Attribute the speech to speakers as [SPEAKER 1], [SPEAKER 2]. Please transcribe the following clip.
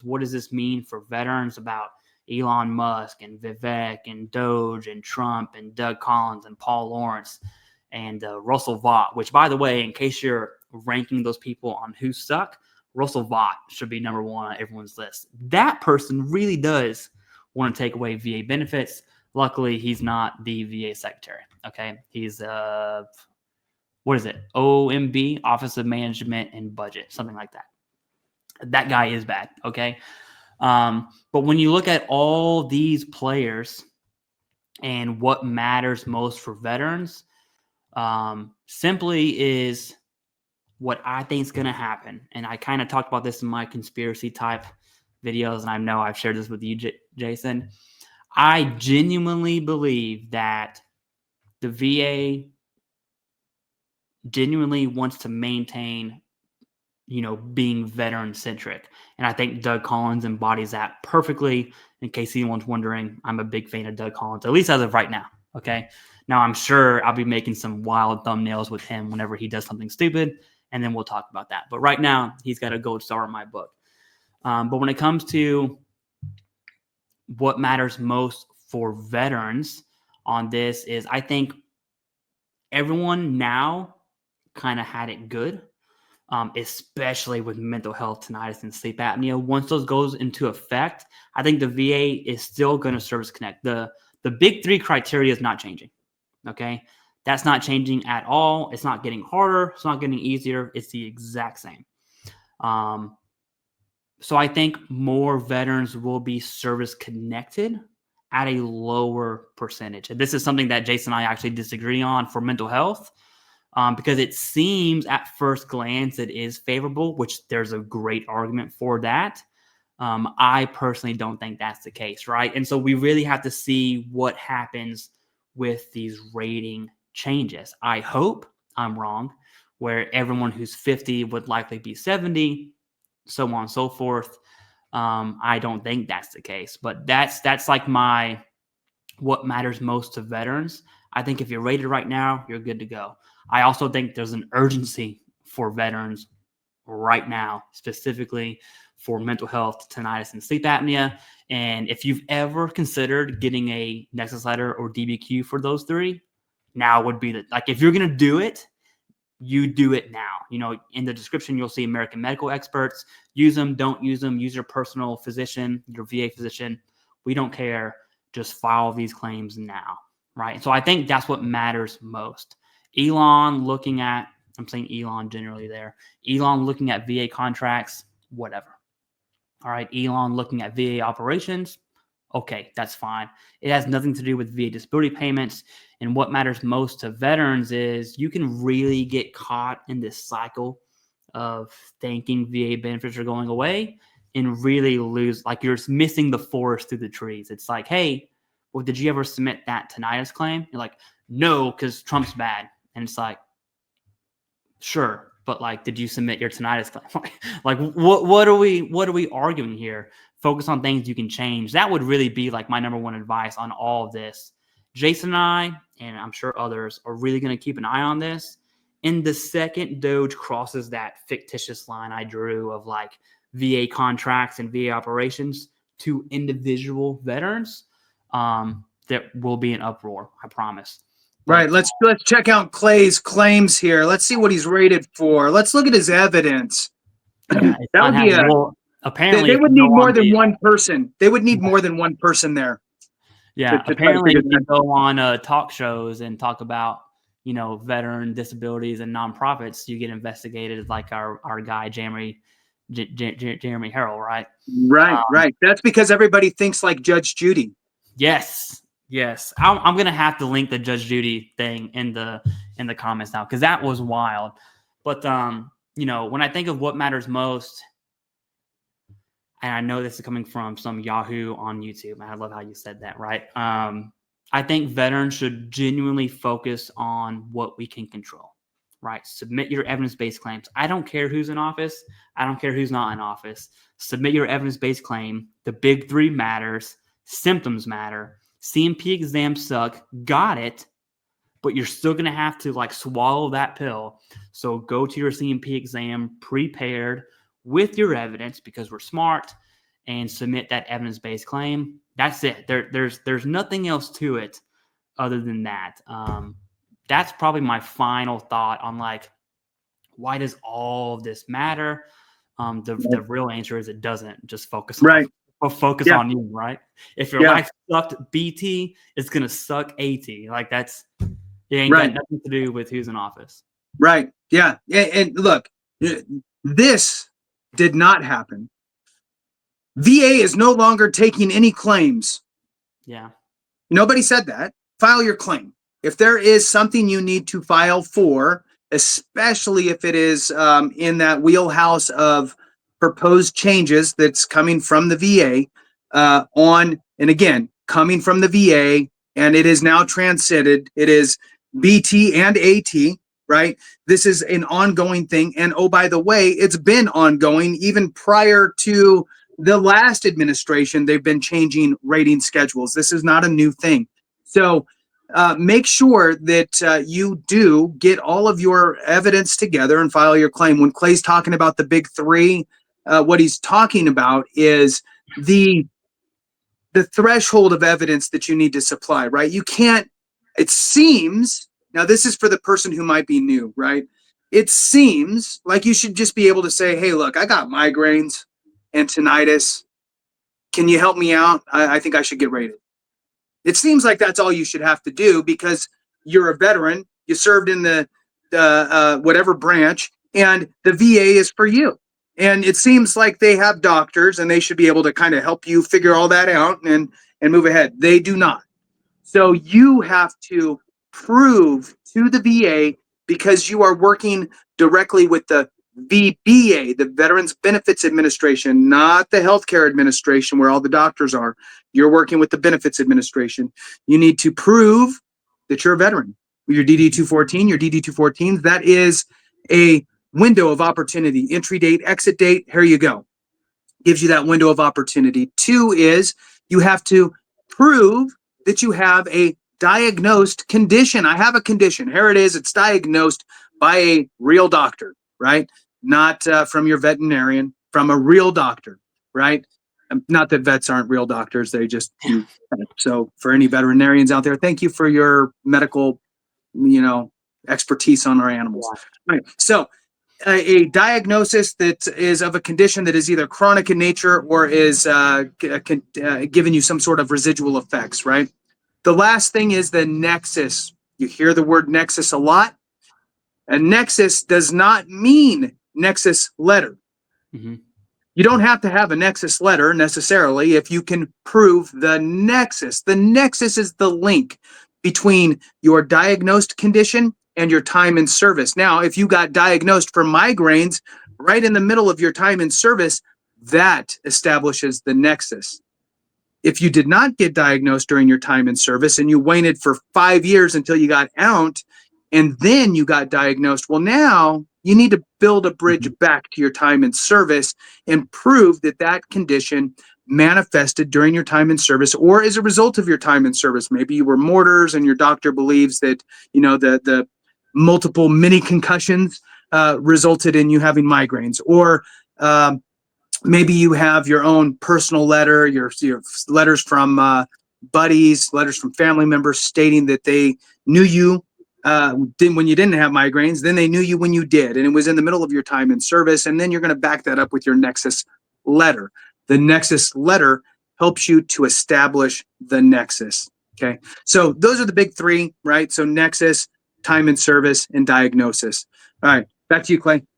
[SPEAKER 1] What does this mean for veterans about Elon Musk and Vivek and Doge and Trump and Doug Collins and Paul Lawrence and Russell Vought, which, by the way, in case you're ranking those people on who suck, Russell Vought should be number one on everyone's list. That person really does want to take away VA benefits. Luckily, he's not the VA secretary. Okay. He's, what is it? OMB, Office of Management and Budget, something like that. That guy is bad. Okay. But when you look at all these players and what matters most for veterans, simply is what I think is going to happen. And I kind of talked about this in my conspiracy type videos, and I know I've shared this with you, Jason. I genuinely believe that the VA genuinely wants to maintain, being veteran centric. And I think Doug Collins embodies that perfectly. In case anyone's wondering, I'm a big fan of Doug Collins, at least as of right now. Okay. Now I'm sure I'll be making some wild thumbnails with him whenever he does something stupid, and then we'll talk about that. But right now he's got a gold star in my book. But when it comes to what matters most for veterans on this is, I think everyone now kind of had it good, especially with mental health, tinnitus, and sleep apnea. Once those goes into effect, I think the VA is still going to service connect. The big three criteria is not changing. Okay. That's not changing at all. It's not getting harder. It's not getting easier. It's the exact same. So I think more veterans will be service connected at a lower percentage. And this is something that Jason and I actually disagree on for mental health, because it seems at first glance it is favorable, which there's a great argument for that. I personally don't think that's the case, right? And so we really have to see what happens with these rating changes. I hope I'm wrong, where everyone who's 50 would likely be 70, so on and so forth. I don't think that's the case, but that's like what matters most to veterans. I think if you're rated right now, you're good to go. I also think there's an urgency for veterans right now, specifically for mental health, tinnitus, and sleep apnea. And if you've ever considered getting a Nexus Letter or DBQ for those three, now would be if you're going to do it, you do it now. In the description, you'll see American medical experts. Use them, don't use them. Use your personal physician, your VA physician. We don't care. Just file these claims now, right? So I think that's what matters most. I'm saying Elon generally there. Elon looking at VA contracts, whatever. All right, Elon looking at VA operations, okay, that's fine. It has nothing to do with VA disability payments. And what matters most to veterans is you can really get caught in this cycle of thinking VA benefits are going away and really lose, you're missing the forest through the trees. It's like, hey, well, did you ever submit that tinnitus claim? You're like, no, because Trump's bad. And it's like, sure. But did you submit your tinnitus claim? What are we arguing here? Focus on things you can change. That would really be my number one advice on all of this. Jason and I, and I'm sure others, are really going to keep an eye on this. And the second Doge crosses that fictitious line I drew of VA contracts and VA operations to individual veterans, there will be an uproar. I promise.
[SPEAKER 2] Right. Let's check out Clay's claims here. Let's see what he's rated for. Let's look at his evidence.
[SPEAKER 1] Yeah,
[SPEAKER 2] that would be
[SPEAKER 1] apparently
[SPEAKER 2] they would need more than one person. They would need more than one person there.
[SPEAKER 1] Yeah. Apparently if you go on talk shows and talk about, veteran disabilities and nonprofits, you get investigated like our guy, Jeremy Harrell, right?
[SPEAKER 2] Right. That's because everybody thinks like Judge Judy.
[SPEAKER 1] Yes. I'm going to have to link the Judge Judy thing in the comments now, because that was wild. But, when I think of what matters most, and I know this is coming from some Yahoo on YouTube, and I love how you said that, right? I think veterans should genuinely focus on what we can control, right? Submit your evidence-based claims. I don't care who's in office. I don't care who's not in office. Submit your evidence-based claim. The big three matters. Symptoms matter. CMP exams suck. Got it. But you're still going to have to swallow that pill. So go to your CMP exam prepared with your evidence, because we're smart and submit that evidence-based claim. That's it. There's nothing else to it other than that. That's probably my final thought on like, why does all of this matter? The real answer is it doesn't. Just focus on you, right? If your life sucked BT, it's gonna suck AT. Like it ain't got nothing to do with who's in office.
[SPEAKER 2] Right. Yeah. And look, this did not happen. VA is no longer taking any claims.
[SPEAKER 1] Yeah.
[SPEAKER 2] Nobody said that. File your claim. If there is something you need to file for, especially if it is in that wheelhouse of proposed changes that's coming from the VA and again, coming from the VA, and it is now transcended. It is BT and AT, right? This is an ongoing thing. And oh, by the way, it's been ongoing even prior to the last administration. They've been changing rating schedules. This is not a new thing. So make sure that you do get all of your evidence together and file your claim. When Clay's talking about the big three, what he's talking about is the threshold of evidence that you need to supply, right? You can't, it seems, now this is for the person who might be new, right? It seems like you should just be able to say, hey, look, I got migraines and tinnitus. Can you help me out? I think I should get rated. It seems like that's all you should have to do because you're a veteran. You served in the whatever branch, and the VA is for you. And it seems like they have doctors, and they should be able to kind of help you figure all that out and move ahead. They do not. So you have to prove to the VA, because you are working directly with the VBA, the Veterans Benefits Administration, not the Healthcare Administration where all the doctors are. You're working with the Benefits Administration. You need to prove that you're a veteran. Your DD-214, your DD-214s, that is a window of opportunity. Entry date, exit date, here you go. Gives you that window of opportunity. 2 is you have to prove that you have a diagnosed condition. I have a condition. Here it is. It's diagnosed by a real doctor, right? Not from your veterinarian, from a real doctor, right? Not that vets aren't real doctors. They just do. So for any veterinarians out there, thank you for your medical, expertise on our animals. Yeah. Right. So a diagnosis that is of a condition that is either chronic in nature or is giving you some sort of residual effects, right? The last thing is the nexus. You hear the word nexus a lot. A nexus does not mean Nexus Letter.
[SPEAKER 1] Mm-hmm.
[SPEAKER 2] You don't have to have a Nexus Letter necessarily if you can prove the nexus. The nexus is the link between your diagnosed condition and your time in service. Now, if you got diagnosed for migraines right in the middle of your time in service, that establishes the nexus. If you did not get diagnosed during your time in service and you waited for 5 years until you got out and then you got diagnosed, well, now you need to build a bridge back to your time in service and prove that that condition manifested during your time in service or as a result of your time in service. Maybe you were mortars and your doctor believes that, the multiple mini concussions resulted in you having migraines, or maybe you have your own personal letter, your letters from buddies, letters from family members stating that they knew you when you didn't have migraines, then they knew you when you did, and it was in the middle of your time in service, and then you're going to back that up with your Nexus Letter. The Nexus Letter helps you to establish the nexus, okay? So those are the big three, right? So nexus, time in service, and diagnosis. All right, back to you, Clay.